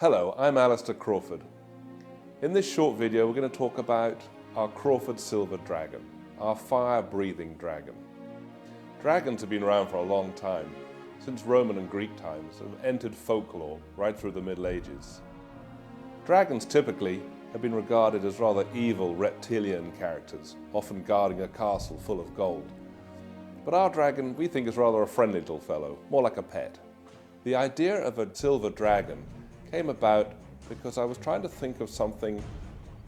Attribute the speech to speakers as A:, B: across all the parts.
A: Hello, I'm Alistair Crawford. In this short video we're going to talk about our Crawford silver dragon, our fire-breathing dragon. Dragons have been around for a long time, since Roman and Greek times, and have entered folklore right through the Middle Ages. Dragons typically have been regarded as rather evil reptilian characters, often guarding a castle full of gold. But our dragon we think is rather a friendly little fellow, more like a pet. The idea of a silver dragon came about because I was trying to think of something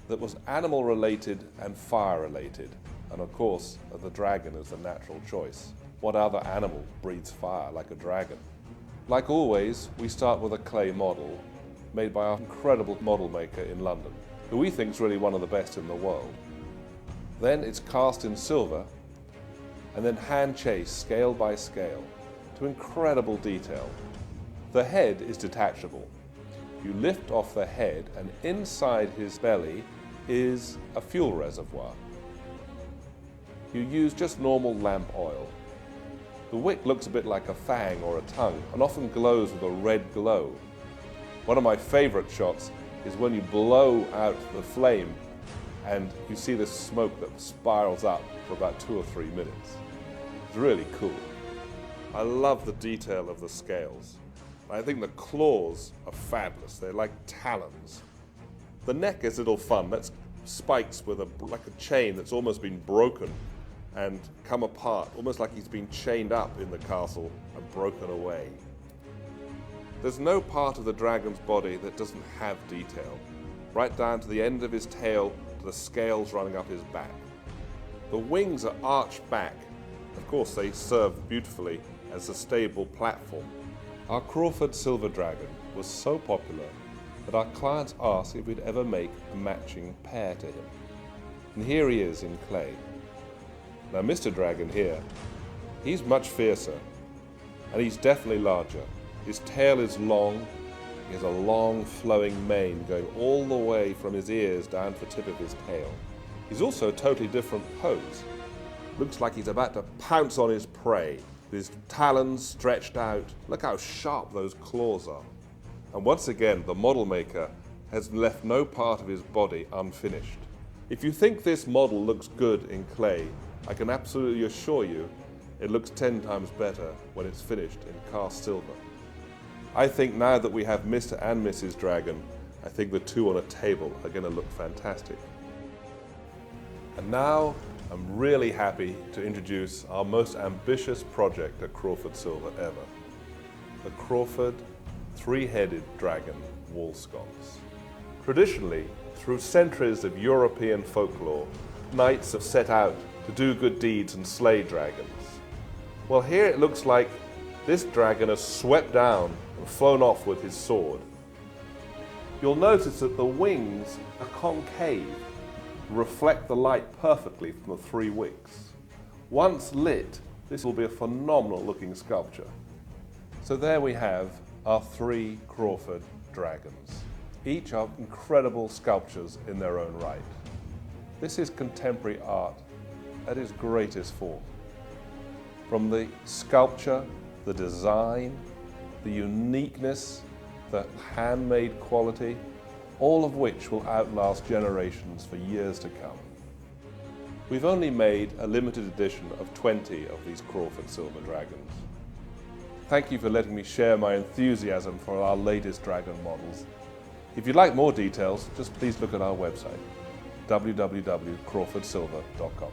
A: that was animal related and fire related, and of course the dragon is the natural choice. What other animal breathes fire like a dragon? Like always, we start with a clay model made by our incredible model maker in London, who we think is really one of the best in the world. Then it's cast in silver and then hand chased scale by scale to incredible detail. The head is detachable. You lift off the head and inside his belly is a fuel reservoir. You use just normal lamp oil. The wick looks a bit like a fang or a tongue and often glows with a red glow. One of my favorite shots is when you blow out the flame and you see this smoke that spirals up for about 2 or 3 minutes. It's really cool. I love the detail of the scales. I think the claws are fabulous. They're like talons. The neck is a little fun. That's spikes with like a chain that's almost been broken and come apart, almost like he's been chained up in the castle and broken away. There's no part of the dragon's body that doesn't have detail, right down to the end of his tail to the scales running up his back. The wings are arched back. Of course, they serve beautifully as a stable platform. Our Crawford silver dragon was so popular that our clients asked if we'd ever make a matching pair to him. And here he is in clay. Now Mr. Dragon here, he's much fiercer and he's definitely larger. His tail is long, he has a long flowing mane going all the way from his ears down to the tip of his tail. He's also a totally different pose. Looks like he's about to pounce on his prey. His talons stretched out. Look how sharp those claws are. And once again, the model maker has left no part of his body unfinished. If you think this model looks good in clay, I can absolutely assure you it looks 10 times better when it's finished in cast silver. I think now that we have Mr. and Mrs. Dragon, I think the two on a table are going to look fantastic. And now I'm really happy to introduce our most ambitious project at Crawford Silver ever, the Crawford three-headed dragon wall sconce. Traditionally, through centuries of European folklore, knights have set out to do good deeds and slay dragons. Well, here it looks like this dragon has swept down and flown off with his sword. You'll notice that the wings are concave, reflect the light perfectly from the 3 wicks. Once lit, this will be a phenomenal looking sculpture. So there we have our 3 Crawford dragons. Each are incredible sculptures in their own right. This is contemporary art at its greatest form. From the sculpture, the design, the uniqueness, the handmade quality, all of which will outlast generations for years to come. We've only made a limited edition of 20 of these Crawford silver dragons. Thank you for letting me share my enthusiasm for our latest dragon models. If you'd like more details, just please look at our website, www.crawfordsilver.com.